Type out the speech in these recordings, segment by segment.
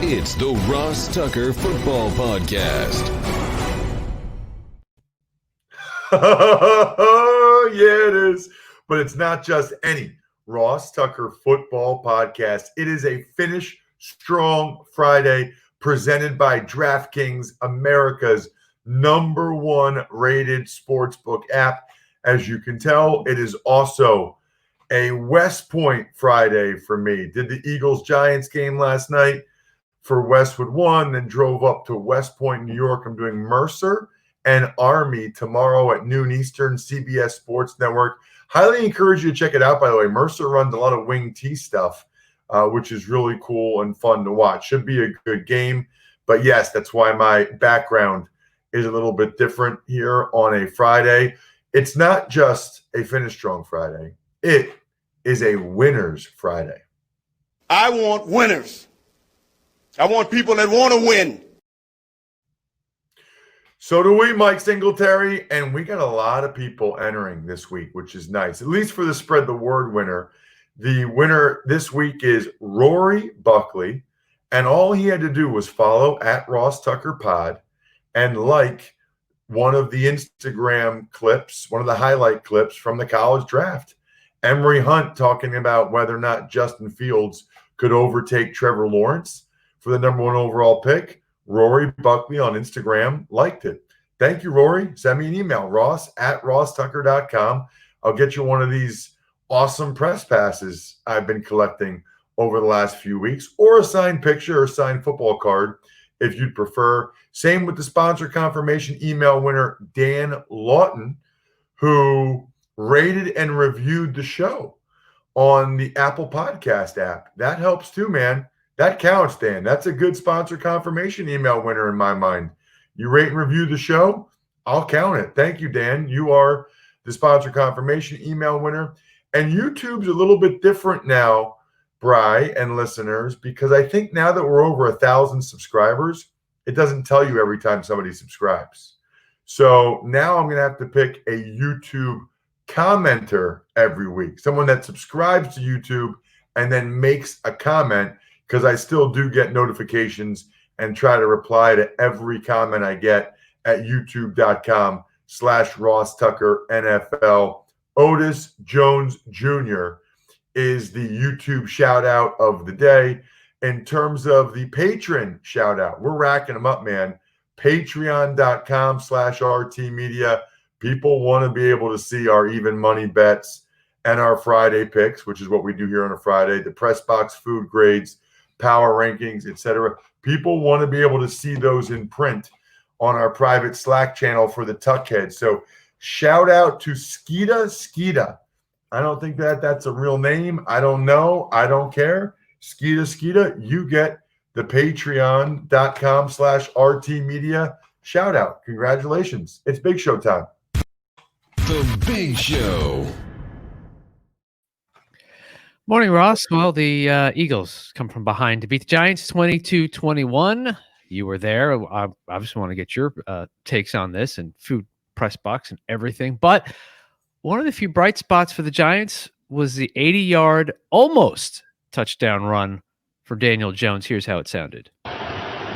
It's the Ross Tucker Football Podcast. Yeah, it is. But it's not just any Ross Tucker Football Podcast. It is a Finish Strong Friday presented by DraftKings, America's #1 rated sportsbook app. As you can tell, it is also a West Point Friday for me. Did the Eagles-Giants game last night for Westwood One, then drove up to West Point, New York. I'm doing Mercer and Army tomorrow at noon Eastern, CBS Sports Network. Highly encourage you to check it out, by the way. Mercer runs a lot of wing T stuff, which is really cool and fun to watch. Should be a good game. But yes, that's why my background is a little bit different here on a Friday. It's not just a Finish Strong Friday. It is a Winners Friday. I want winners. I want people that want to win. So do we, Mike Singletary, and we got a lot of people entering this week, which is nice, at least for the Spread the Word winner. The winner this week is Rory Buckley, and all he had to do was follow at RossTuckerPod and like one of the Instagram clips, one of the highlight clips from the college draft. Emory Hunt talking about whether or not Justin Fields could overtake Trevor Lawrence for the #1 overall pick. Rory Buckley on Instagram liked it. Thank you, Rory. Send me an email, ross@rosstucker.com. I'll get you one of these awesome press passes I've been collecting over the last few weeks, or a signed picture or signed football card if you'd prefer. Same with the sponsor confirmation email winner, Dan Lawton, who rated and reviewed the show on the Apple Podcast app. That helps too, man. That counts, Dan. That's a good sponsor confirmation email winner in my mind. You rate and review the show, I'll count it. Thank you, Dan. You are the sponsor confirmation email winner. And YouTube's a little bit different now, Bri and listeners, because I think now that we're over 1,000 subscribers, it doesn't tell you every time somebody subscribes. So now I'm going to have to pick a YouTube commenter every week, someone that subscribes to YouTube and then makes a comment, because I still do get notifications and try to reply to every comment I get at youtube.com/RossTuckerNFL. Otis Jones Jr. is the YouTube shout out of the day. In terms of the patron shout out, we're racking them up, man. Patreon.com/RT Media. People want to be able to see our even money bets and our Friday picks, which is what we do here on a Friday, the press box food grades, power rankings, etc. People want to be able to see those in print on our private Slack channel for the Tuckheads. So shout out to Skeeta. I don't think that's a real name. I don't know. I don't care. Skeeta, you get the patreon.com/RT Media shout out. Congratulations. It's Big Show time. The Big Show. Morning, Ross. Well, the Eagles come from behind to beat the Giants 22-21. You were there. I just want to get your takes on this and food press box and everything. But one of the few bright spots for the Giants was the 80-yard almost touchdown run for Daniel Jones. Here's how it sounded.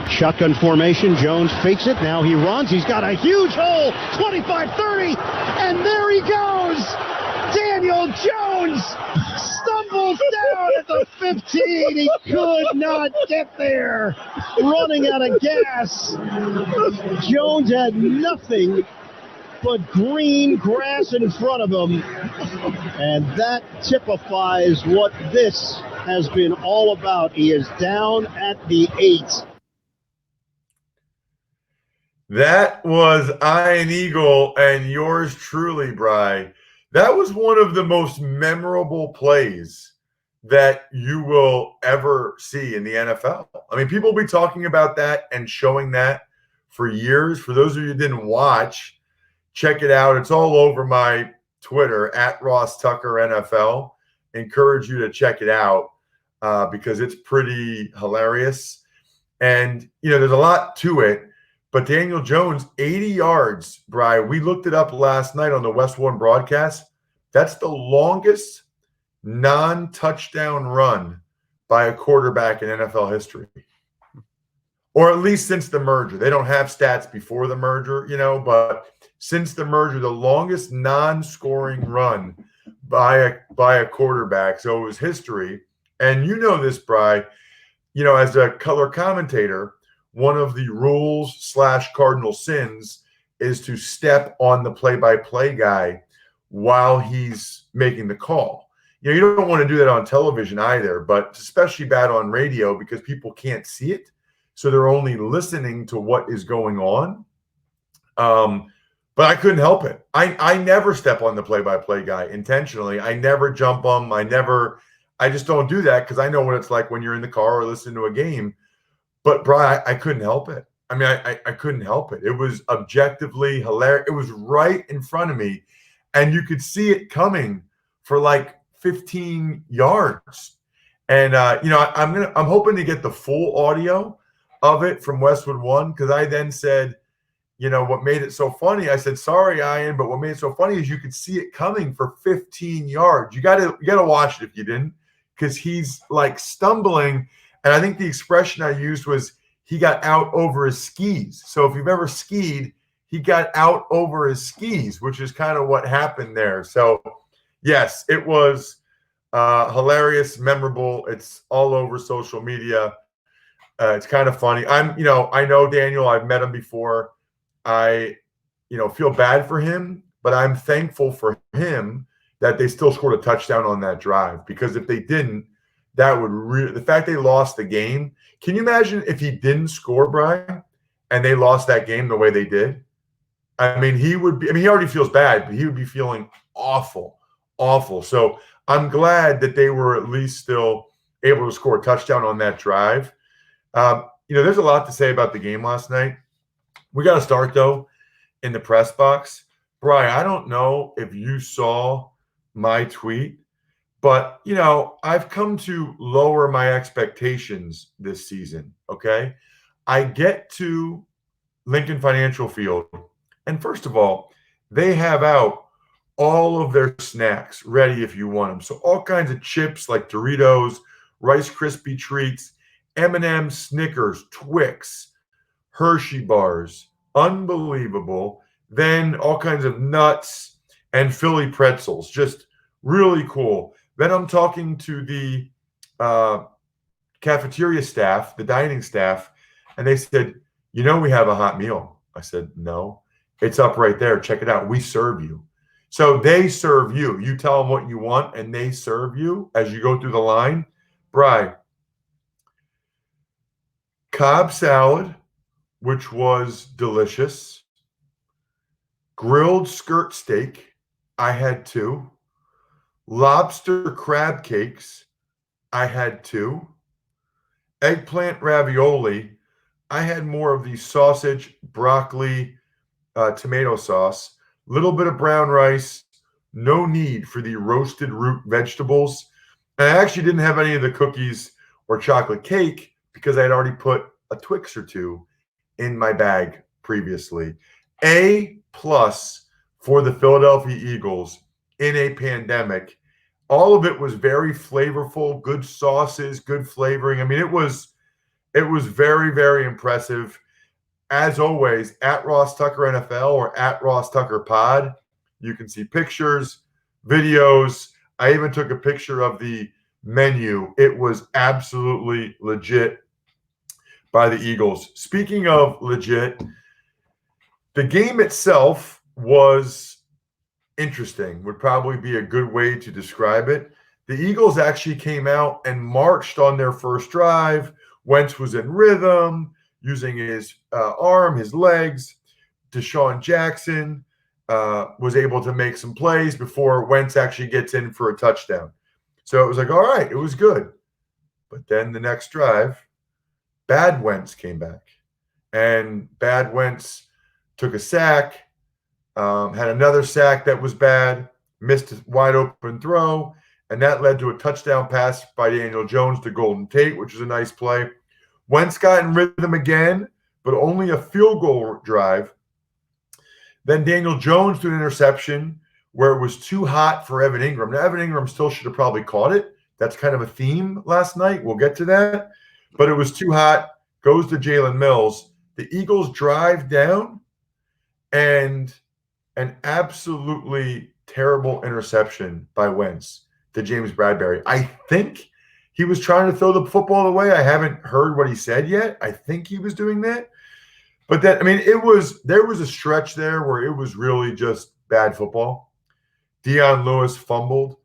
Shotgun formation. Jones fakes it. Now he runs. He's got a huge hole. 25-30. And there he goes. Daniel Jones stumbles down at the 15. He could not get there. Running out of gas. Jones had nothing but green grass in front of him. And that typifies what this has been all about. He is down at the 8. That was Iron Eagle and yours truly, Bri. That was one of the most memorable plays that you will ever see in the NFL. I mean, people will be talking about that and showing that for years. For those of you who didn't watch, check it out. It's all over my Twitter at RossTuckerNFL. Encourage you to check it out because it's pretty hilarious. And, you know, there's a lot to it. But Daniel Jones, 80 yards, Bri. We looked it up last night on the West One broadcast. That's the longest non-touchdown run by a quarterback in NFL history. or at least since the merger. They don't have stats before the merger, but since the merger, the longest non-scoring run by a quarterback. So it was history. And you know this, Bri, as a color commentator, one of the rules / cardinal sins is to step on the play-by-play guy while he's making the call. You don't want to do that on television either, but it's especially bad on radio because people can't see it. So they're only listening to what is going on. But I couldn't help it. I never step on the play-by-play guy intentionally. I never jump him. I just don't do that because I know what it's like when you're in the car or listening to a game. But, Bri, I couldn't help it. I mean, I couldn't help it. It was objectively hilarious. It was right in front of me, and you could see it coming for like 15 yards. And I'm hoping to get the full audio of it from Westwood One, because I then said, what made it so funny? I said, sorry, Ian, but what made it so funny is you could see it coming for 15 yards. You gotta watch it if you didn't, because he's like stumbling. And I think the expression I used was he got out over his skis. So if you've ever skied, he got out over his skis, which is kind of what happened there. So yes, it was hilarious, memorable. It's all over social media. It's kind of funny. I know Daniel. I've met him before. I, feel bad for him, but I'm thankful for him that they still scored a touchdown on that drive, because if they didn't, that would the fact they lost the game. Can you imagine if he didn't score, Brian, and they lost that game the way they did? I mean, he already feels bad, but he would be feeling awful. So I'm glad that they were at least still able to score a touchdown on that drive. There's a lot to say about the game last night. We got to start, though, in the press box. Brian, I don't know if you saw my tweet, but, I've come to lower my expectations this season, okay? I get to Lincoln Financial Field, and first of all, they have out all of their snacks ready if you want them. So all kinds of chips like Doritos, Rice Krispie Treats, M&M's, Snickers, Twix, Hershey bars, unbelievable. Then all kinds of nuts and Philly pretzels, just really cool. Then I'm talking to the cafeteria staff, the dining staff, and they said, we have a hot meal. I said, no, it's up right there. Check it out. We serve you. So they serve you. You tell them what you want, and they serve you as you go through the line. Bri, Cobb salad, which was delicious. Grilled skirt steak, I had 2. Lobster crab cakes, I had 2. Eggplant ravioli, I had more of the sausage, broccoli, tomato sauce. Little bit of brown rice. No need for the roasted root vegetables. And I actually didn't have any of the cookies or chocolate cake because I had already put a Twix or 2 in my bag previously. A+ for the Philadelphia Eagles in a pandemic. All of it was very flavorful, good sauces, good flavoring. I mean, it was very, very impressive. As always, at Ross Tucker NFL or at RossTuckerPod, you can see pictures, videos. I even took a picture of the menu. It was absolutely legit by the Eagles. Speaking of legit, the game itself was interesting, would probably be a good way to describe it. The Eagles actually came out and marched on their first drive. Wentz was in rhythm, using his arm, his legs. Deshaun Jackson was able to make some plays before Wentz actually gets in for a touchdown. So it was like, all right, it was good. But then the next drive, Bad Wentz came back. And Bad Wentz took a sack, had another sack that was bad, missed a wide open throw, and that led to a touchdown pass by Daniel Jones to Golden Tate, which was a nice play. Wentz got in rhythm again, but only a field goal drive. Then Daniel Jones threw an interception where it was too hot for Evan Ingram. Now, Evan Ingram still should have probably caught it. That's kind of a theme last night. We'll get to that. But it was too hot. goes to Jalen Mills. The Eagles drive down, and an absolutely terrible interception by Wentz to James Bradbury. I think he was trying to throw the football away. I haven't heard what he said yet. I think he was doing that. But there was a stretch there where it was really just bad football. Dion Lewis fumbled.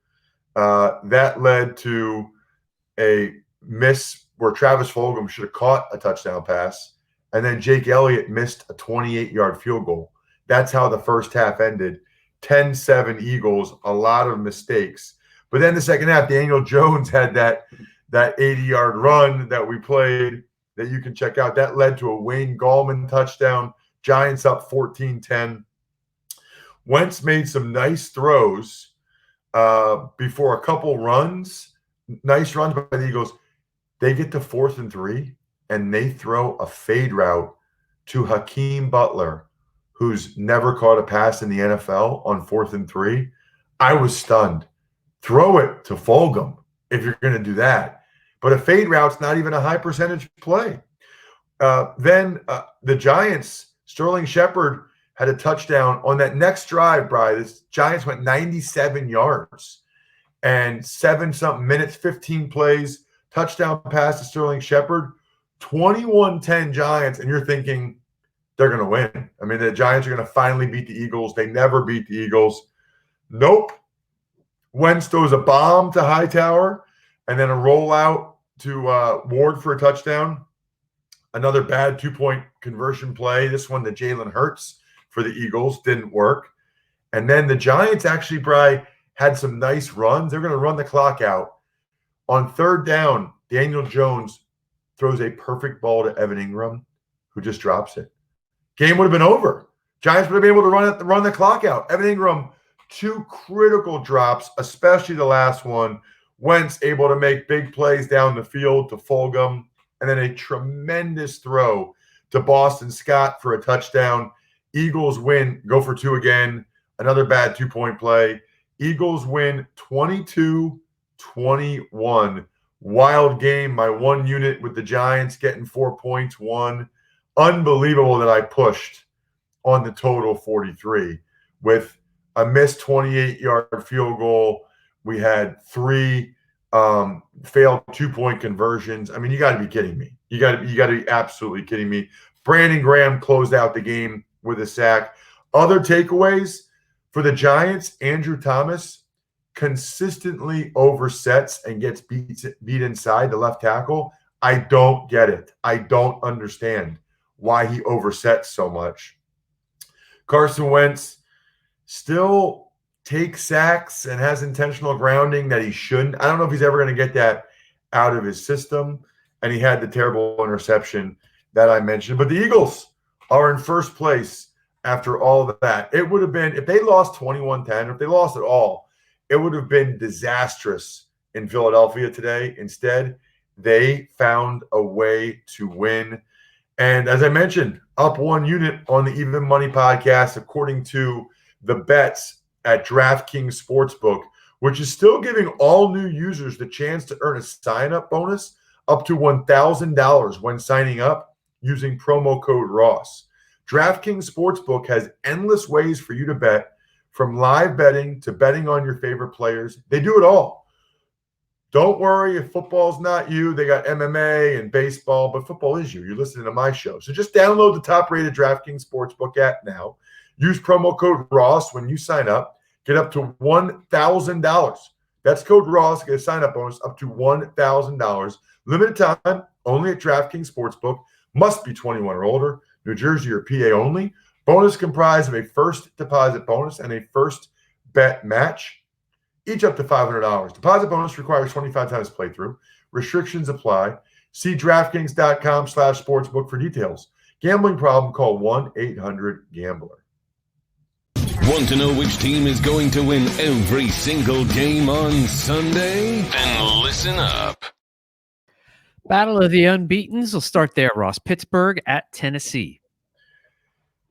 That led to a miss where Travis Fulgham should have caught a touchdown pass. And then Jake Elliott missed a 28-yard field goal. That's how the first half ended. 10-7 Eagles, a lot of mistakes. But then the second half, Daniel Jones had that 80-yard run that we played that you can check out. That led to a Wayne Gallman touchdown. Giants up 14-10. Wentz made some nice throws before a couple runs. Nice runs by the Eagles. They get to 4th and 3, and they throw a fade route to Hakeem Butler, who's never caught a pass in the NFL on 4th and 3. I was stunned. Throw it to Fulgham if you're going to do that. But a fade route's not even a high percentage play. Then the Giants, Sterling Shepard had a touchdown on that next drive, Bri. The Giants went 97 yards and 7-something minutes, 15 plays, touchdown pass to Sterling Shepard, 21-10 Giants, and you're thinking they're going to win. I mean, the Giants are going to finally beat the Eagles. They never beat the Eagles. Nope. Wentz throws a bomb to Hightower and then a rollout to Ward for a touchdown. Another bad 2-point conversion play. This one to Jalen Hurts for the Eagles didn't work. And then the Giants actually, Bri, had some nice runs. They're going to run the clock out. On 3rd down, Daniel Jones throws a perfect ball to Evan Ingram, who just drops it. Game would have been over. Giants would have been able to run the clock out. Evan Ingram, 2 critical drops, especially the last one. Wentz able to make big plays down the field to Fulgham, and then a tremendous throw to Boston Scott for a touchdown. Eagles win, go for 2 again. Another bad 2-point play. Eagles win 22-21. Wild game. My one unit with the Giants getting 4 points won. Unbelievable that I pushed on the total 43 with a missed 28-yard field goal. We had 3 failed 2-point conversions. I mean, you got to be kidding me. You got to be absolutely kidding me. Brandon Graham closed out the game with a sack. Other takeaways for the Giants: Andrew Thomas consistently oversets and gets beat inside the left tackle. I don't get it. I don't understand why he oversets so much. Carson Wentz still takes sacks and has intentional grounding that he shouldn't. I don't know if he's ever going to get that out of his system. And he had the terrible interception that I mentioned. But the Eagles are in first place after all of that. It would have been, if they lost 21-10, or if they lost at all, it would have been disastrous in Philadelphia today. Instead, they found a way to win. And as I mentioned, up 1 unit on the Even Money podcast, according to the bets at DraftKings Sportsbook, which is still giving all new users the chance to earn a sign-up bonus up to $1,000 when signing up using promo code Ross. DraftKings Sportsbook has endless ways for you to bet, from live betting to betting on your favorite players. They do it all. Don't worry if football's not you. They got MMA and baseball, but football is you. You're listening to my show. So just download the top-rated DraftKings Sportsbook app now. Use promo code Ross when you sign up. Get up to $1,000. That's code Ross. Get a sign-up bonus up to $1,000. Limited time, only at DraftKings Sportsbook. Must be 21 or older. New Jersey or PA only. Bonus comprised of a first deposit bonus and a first bet match, each up to $500. Deposit bonus requires 25 times playthrough. Restrictions apply. See DraftKings.com/sportsbook for details. Gambling problem? Call 1-800-GAMBLER. Want to know which team is going to win every single game on Sunday? Then listen up. Battle of the Unbeatens. We'll start there, Ross. Pittsburgh at Tennessee.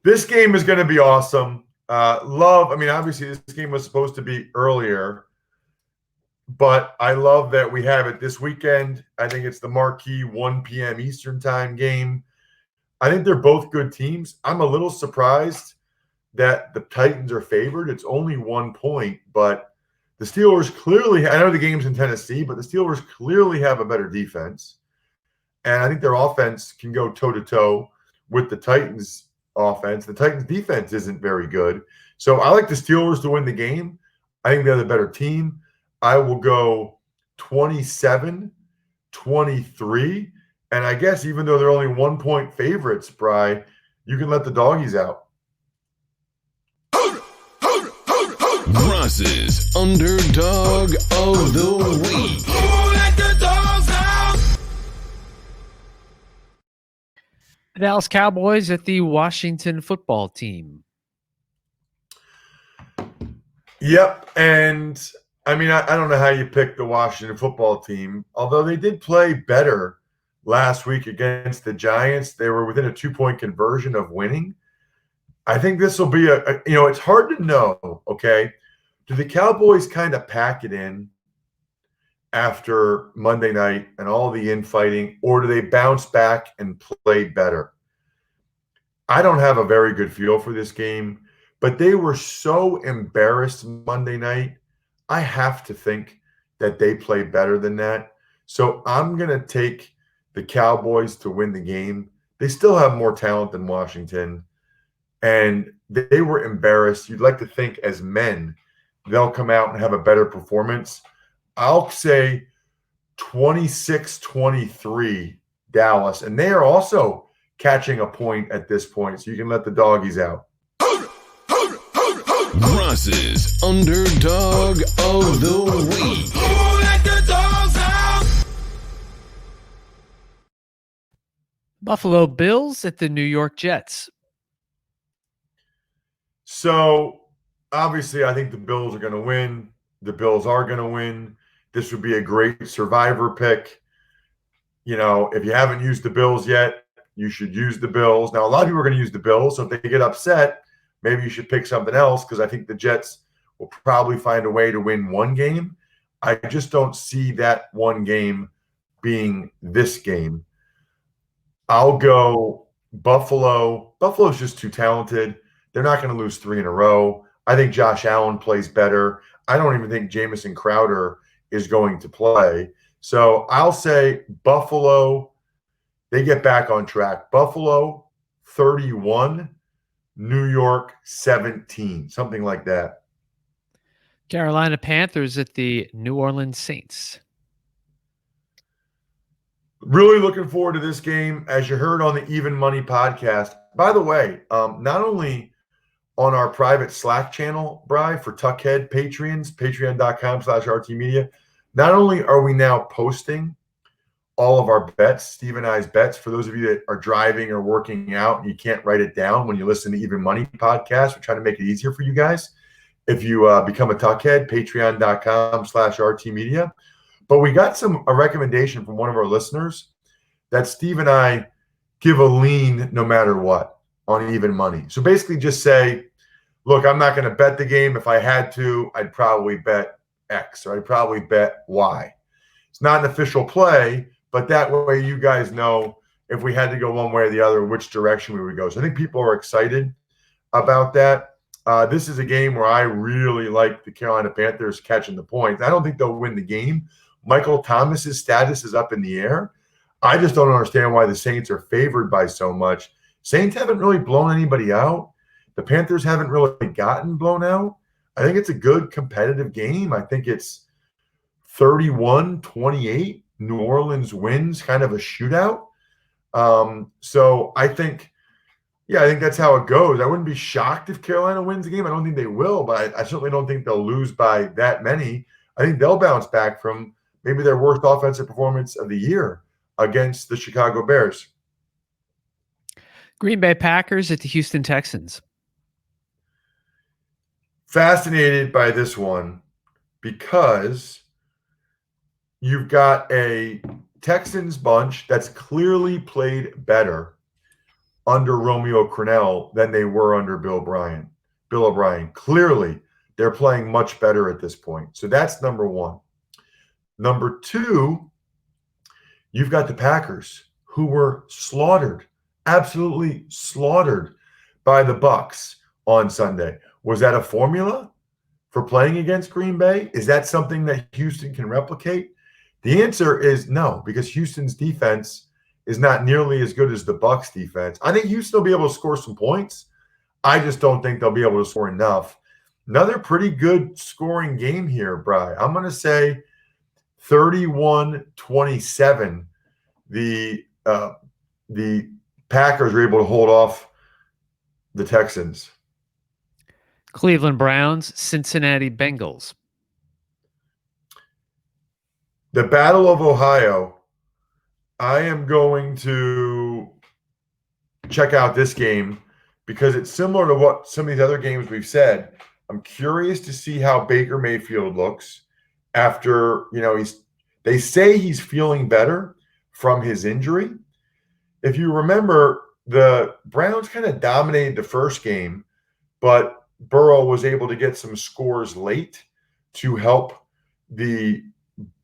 This game is going to be awesome. Obviously this game was supposed to be earlier, but I love that we have it this weekend. I think it's the marquee 1 p.m. Eastern time game. I think they're both good teams. I'm a little surprised that the Titans are favored. It's only 1 point, but the Steelers clearly – I know the game's in Tennessee, but the Steelers clearly have a better defense. And I think their offense can go toe-to-toe with the Titans' offense. The Titans' defense isn't very good. So I like the Steelers to win the game. I think they're the better team. I will go 27-23. And I guess even though they're only 1 point favorites, Bri, you can let the doggies out. Ross's Underdog of the Week. The Dallas Cowboys at the Washington football team. Yep. And I mean, I don't know how you pick the Washington football team, although they did play better last week against the Giants. They were within a 2-point conversion of winning. I think this will be it's hard to know, okay? Do the Cowboys kind of pack it in after Monday night and all the infighting, or do they bounce back and play better? I don't have a very good feel for this game, but they were so embarrassed Monday night. I have to think that they play better than that. So I'm going to take the Cowboys to win the game. They still have more talent than Washington, and they were embarrassed. You'd like to think as men, they'll come out and have a better performance. I'll say 26-23 Dallas, and they are also catching a point at this point, so you can let the doggies out. Ross's Underdog of the Week. Buffalo Bills at the New York Jets. So obviously, I think the Bills are going to win. The Bills are going to win. This would be a great survivor pick. You know, if you haven't used the Bills yet, you should use the Bills. Now, a lot of people are going to use the Bills, so if they get upset, maybe you should pick something else, because I think the Jets will probably find a way to win one game. I just don't see that one game being this game. I'll go Buffalo. Buffalo's just too talented. They're not going to lose 3 in a row. I think Josh Allen plays better. I don't even think Jamison Crowder is going to play. So I'll say Buffalo, they get back on track. Buffalo 31, New York 17, something like that. Carolina Panthers at the New Orleans Saints. Really looking forward to this game. As you heard on the Even Money podcast, by the way, not only on our private Slack channel, Bri, for Tuckhead Patreons, patreon.com/RTmedia, not only are we now posting all of our bets, Steve and I's bets, for those of you that are driving or working out and you can't write it down when you listen to Even Money podcast, we're trying to make it easier for you guys. If you become a Tuckhead, patreon.com/RTmedia. But we got a recommendation from one of our listeners that Steve and I give a lean no matter what on Even Money. So basically just say, look, I'm not going to bet the game. If I had to, I'd probably bet X, or I'd probably bet Y. It's not an official play, but that way you guys know if we had to go one way or the other, which direction we would go. So I think people are excited about that. This is a game where I really like the Carolina Panthers catching the points. I don't think they'll win the game. Michael Thomas's status is up in the air. I just don't understand why the Saints are favored by so much. Saints haven't really blown anybody out. The Panthers haven't really gotten blown out. I think it's a good competitive game. I think it's 31-28. New Orleans wins, kind of a shootout. So I think that's how it goes. I wouldn't be shocked if Carolina wins the game. I don't think they will, but I certainly don't think they'll lose by that many. I think they'll bounce back from maybe their worst offensive performance of the year against the Chicago Bears. Green Bay Packers at the Houston Texans. Fascinated by this one because you've got a Texans bunch that's clearly played better under Romeo Crennel than they were under Bill O'Brien. Clearly, they're playing much better at this point. So that's number one. Number two, you've got the Packers, who were slaughtered, absolutely slaughtered by the Bucs on Sunday. Was that a formula for playing against Green Bay? Is that something that Houston can replicate? The answer is no, because Houston's defense is not nearly as good as the Bucs defense. I think Houston will be able to score some points. I just don't think they'll be able to score enough. Another pretty good scoring game here, Bri. I'm going to say 31-27. The Packers are able to hold off the Texans. Cleveland Browns, Cincinnati Bengals. The Battle of Ohio. I am going to check out this game because it's similar to what some of these other games we've said. I'm curious to see how Baker Mayfield looks after, they say he's feeling better from his injury. If you remember, the Browns kind of dominated the first game, but Burrow was able to get some scores late to help the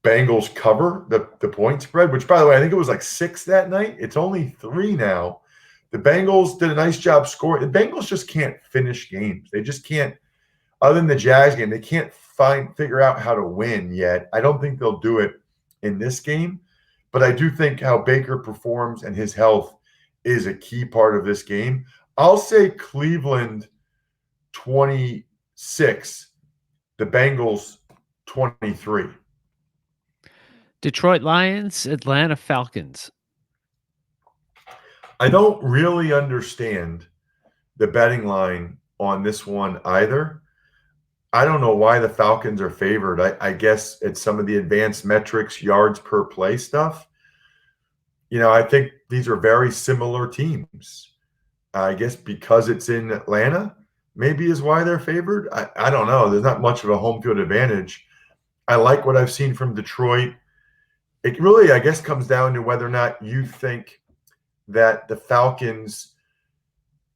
Bengals cover the point spread, which, by the way, I think it was like 6 that night. It's only 3 now. The Bengals did a nice job scoring. The Bengals just can't finish games. They just can't, other than the Jags game, they can't figure out how to win yet. I don't think they'll do it in this game, but I do think how Baker performs and his health is a key part of this game. I'll say Cleveland 26, the Bengals 23. Detroit Lions, Atlanta Falcons. I don't really understand the betting line on this one either. I don't know why the Falcons are favored. I guess it's some of the advanced metrics, yards per play stuff. I think these are very similar teams. I guess because it's in Atlanta, maybe is why they're favored. I don't know. There's not much of a home field advantage. I like what I've seen from Detroit. It really, I guess, comes down to whether or not you think that the Falcons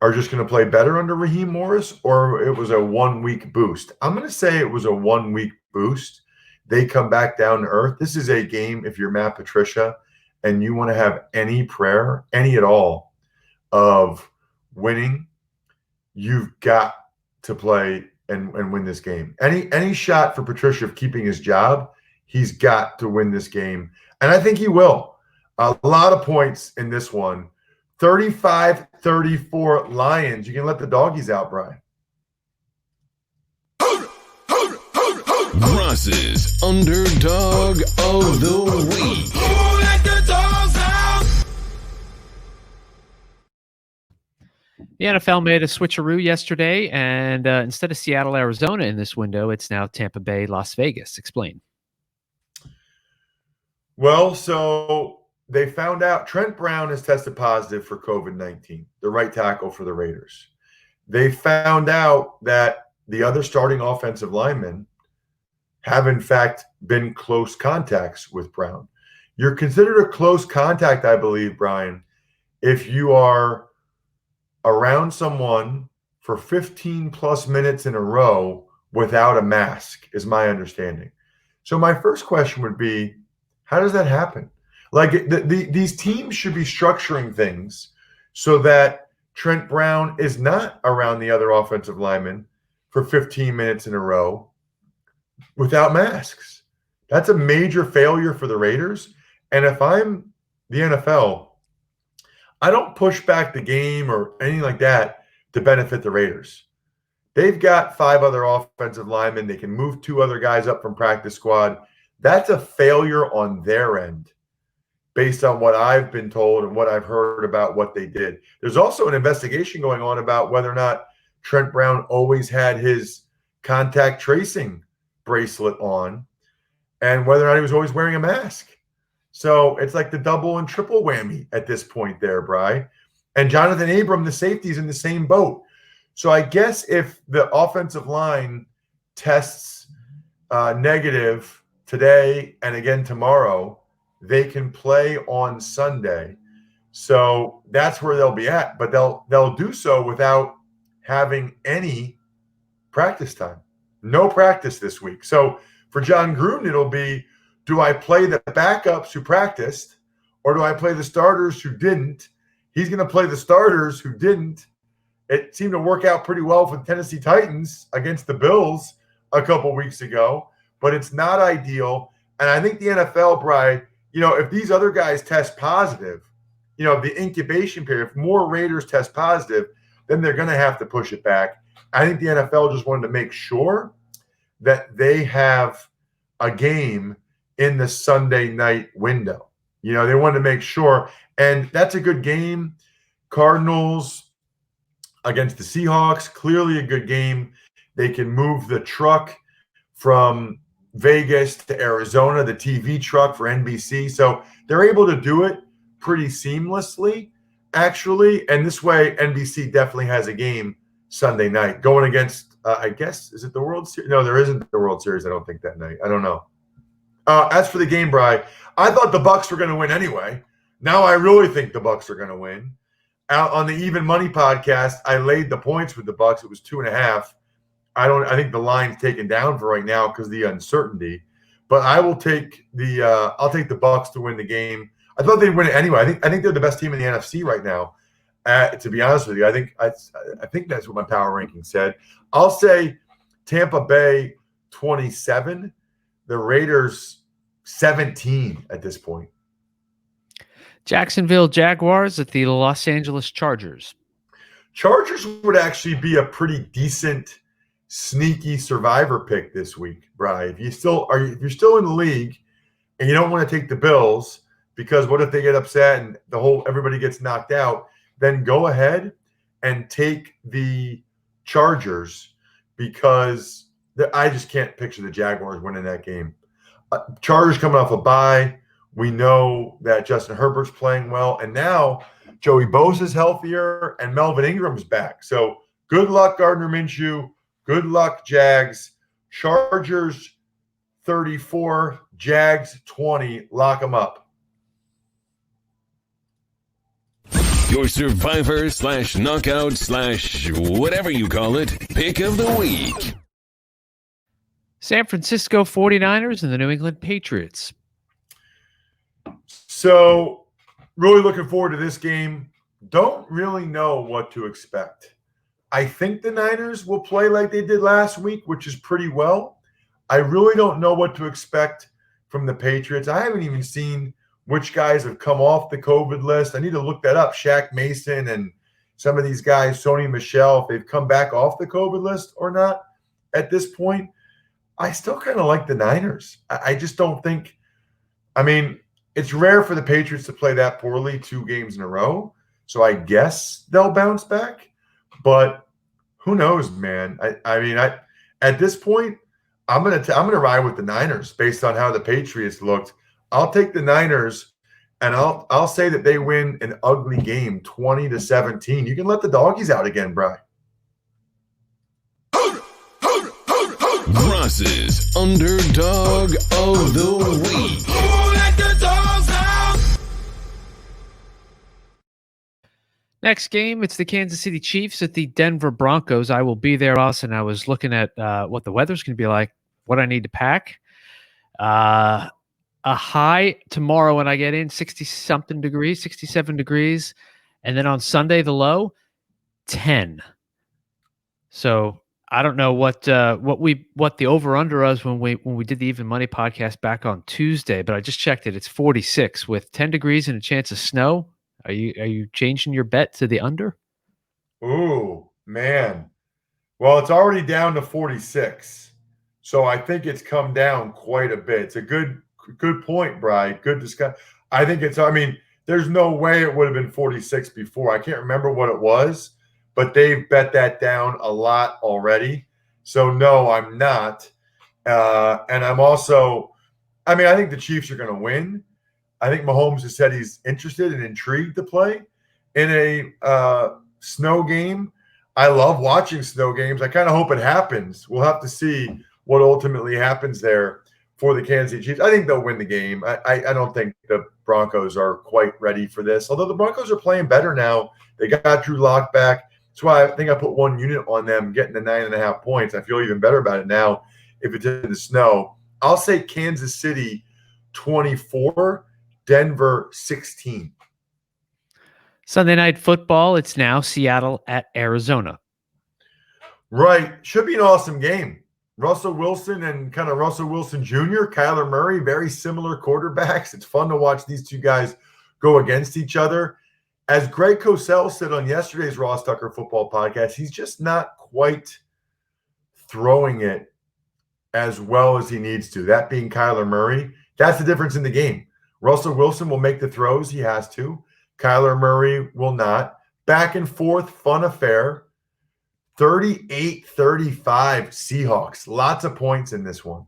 are just going to play better under Raheem Morris, or it was a 1-week boost. I'm going to say it was a 1-week boost. They come back down to earth. This is a game, if you're Matt Patricia, and you want to have any prayer, any at all, of winning, you've got to play and win this game. Any shot for Patricia of keeping his job, he's got to win this game. And I think he will. A lot of points in this one. 35-34 Lions. You can let the doggies out, Brian. Ross's Underdog of the Week. The NFL made a switcheroo yesterday, and instead of Seattle, Arizona in this window, it's now Tampa Bay, Las Vegas. Explain. Well, so they found out Trent Brown has tested positive for COVID-19, the right tackle for the Raiders. They found out that the other starting offensive linemen have, in fact, been close contacts with Brown. You're considered a close contact, I believe, Brian, if you are around someone for 15-plus minutes in a row without a mask, is my understanding. So my first question would be, how does that happen? Like these teams should be structuring things so that Trent Brown is not around the other offensive linemen for 15 minutes in a row without masks. That's a major failure for the Raiders. And if I'm the NFL, I don't push back the game or anything like that to benefit the Raiders. They've got 5 other offensive linemen. They can move 2 other guys up from practice squad. That's a failure on their end based on what I've been told and what I've heard about what they did. There's also an investigation going on about whether or not Trent Brown always had his contact tracing bracelet on and whether or not he was always wearing a mask. So it's like the double and triple whammy at this point there, Bri. And Jonathan Abram, the safety, is in the same boat. So I guess if the offensive line tests negative today and again tomorrow, they can play on Sunday. So that's where they'll be at. But they'll do so without having any practice time. No practice this week. So for John Gruden, it'll be, do I play the backups who practiced or do I play the starters who didn't? He's going to play the starters who didn't. It seemed to work out pretty well for the Tennessee Titans against the Bills a couple weeks ago, but it's not ideal. And I think the NFL, Brian, if these other guys test positive, the incubation period, if more Raiders test positive, then they're going to have to push it back. I think the NFL just wanted to make sure that they have a game in the Sunday night window. They wanted to make sure, and that's a good game. Cardinals against the Seahawks, clearly a good game. They can move the truck from Vegas to Arizona, the TV truck for NBC. So they're able to do it pretty seamlessly, actually. And this way, NBC definitely has a game Sunday night going against, I guess, is it the World Series? No, there isn't the World Series, I don't think, that night. I don't know. As for the game, Bri, I thought the Bucs were going to win anyway. Now I really think the Bucs are going to win. Out on the Even Money podcast, I laid the points with the Bucs. It was 2.5. I think the line's taken down for right now because of the uncertainty. But I'll take the Bucs to win the game. I thought they'd win it anyway. I think they're the best team in the NFC right now. To be honest with you, I think that's what my power ranking said. I'll say Tampa Bay 27, the Raiders 17 at this point. Jacksonville Jaguars at the Los Angeles Chargers. Chargers would actually be a pretty decent, sneaky survivor pick this week, Bri. If you're still in the league and you don't want to take the Bills because what if they get upset and everybody gets knocked out, then go ahead and take the Chargers because I just can't picture the Jaguars winning that game. Chargers coming off a bye. We know that Justin Herbert's playing well. And now Joey Bosa's healthier and Melvin Ingram's back. So good luck, Gardner Minshew. Good luck, Jags. Chargers 34, Jags 20. Lock them up. Your survivor / knockout / whatever you call it, pick of the week. San Francisco 49ers and the New England Patriots. So really looking forward to this game. Don't really know what to expect. I think the Niners will play like they did last week, which is pretty well. I really don't know what to expect from the Patriots. I haven't even seen which guys have come off the COVID list. I need to look that up. Shaq Mason and some of these guys, Sony Michel, if they've come back off the COVID list or not at this point. I still kind of like the Niners. I just don't think – I mean, it's rare for the Patriots to play that poorly 2 games in a row. So I guess they'll bounce back. But who knows, man? I mean, at this point, I'm gonna ride with the Niners based on how the Patriots looked. I'll take the Niners, and I'll say that they win an ugly game, 20-17. You can let the doggies out again, Bri. Ross's Underdog of the Week. Next game, it's the Kansas City Chiefs at the Denver Broncos. I will be there, Ross, and I was looking at what the weather's going to be like, what I need to pack. A high tomorrow when I get in, 60-something degrees, 67 degrees. And then on Sunday, the low, 10. So I don't know what the over-under was when we did the Even Money podcast back on Tuesday, but I just checked it. It's 46 with 10 degrees and a chance of snow. Are you changing your bet to the under? Ooh, man. Well, it's already down to 46. So I think it's come down quite a bit. It's a good point, Bri. Good discussion. I think there's no way it would have been 46 before. I can't remember what it was, but they've bet that down a lot already. So no, I'm not. And I'm also, I think the Chiefs are going to win. I think Mahomes has said he's interested and intrigued to play in a snow game. I love watching snow games. I kind of hope it happens. We'll have to see what ultimately happens there for the Kansas City Chiefs. I think they'll win the game. I don't think the Broncos are quite ready for this, although the Broncos are playing better now. They got Drew Lock back. That's why I think I put 1 unit on them getting the 9.5 points. I feel even better about it now if it's in the snow. I'll say Kansas City 24, Denver 16. Sunday Night Football, it's now Seattle at Arizona. Right. Should be an awesome game. Russell Wilson and kind of Russell Wilson Jr., Kyler Murray, very similar quarterbacks. It's fun to watch these two guys go against each other. As Greg Cosell said on yesterday's Ross Tucker Football podcast, he's just not quite throwing it as well as he needs to. That being Kyler Murray. That's the difference in the game. Russell Wilson will make the throws he has to. Kyler Murray will not. Back and forth, fun affair. 38-35 Seahawks. Lots of points in this one.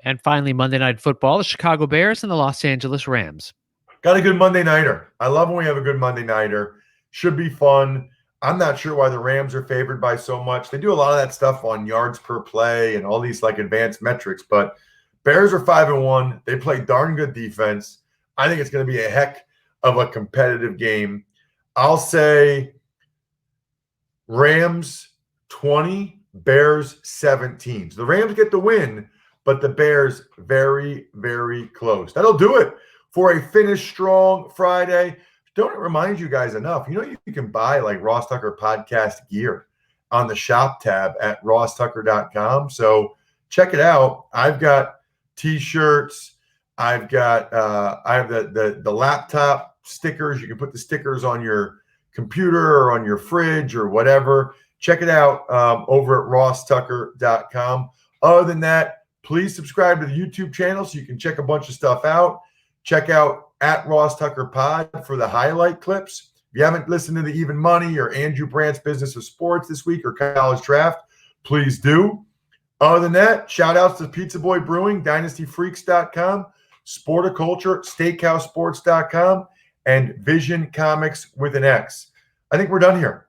And finally, Monday Night Football, the Chicago Bears and the Los Angeles Rams. Got a good Monday nighter. I love when we have a good Monday nighter. Should be fun. I'm not sure why the Rams are favored by so much. They do a lot of that stuff on yards per play and all these like advanced metrics, but Bears are 5-1. They play darn good defense. I think it's going to be a heck of a competitive game. I'll say Rams 20, Bears 17. So the Rams get the win, but the Bears very, very close. That'll do it for a Finish Strong Friday. Don't remind you guys enough. You know, you can buy like Ross Tucker podcast gear on the shop tab at RossTucker.com. So check it out. I've got T-shirts. I have the laptop stickers. You can put the stickers on your computer or on your fridge or whatever. Check it out over at RossTucker.com. Other than that, please subscribe to the YouTube channel so you can check a bunch of stuff out. Check out at RossTuckerPod for the highlight clips. If you haven't listened to the Even Money or Andrew Brandt's Business of Sports this week or College Draft, please do. Other than that, shout outs to Pizza Boy Brewing, DynastyFreaks.com, Sporticulture, SteakhouseSports.com, and Vision Comics with an X. I think we're done here.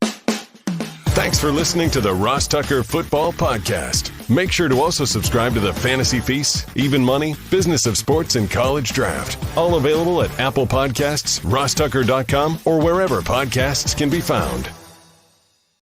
Thanks for listening to the Ross Tucker Football Podcast. Make sure to also subscribe to the Fantasy Feast, Even Money, Business of Sports, and College Draft. All available at Apple Podcasts, RossTucker.com, or wherever podcasts can be found.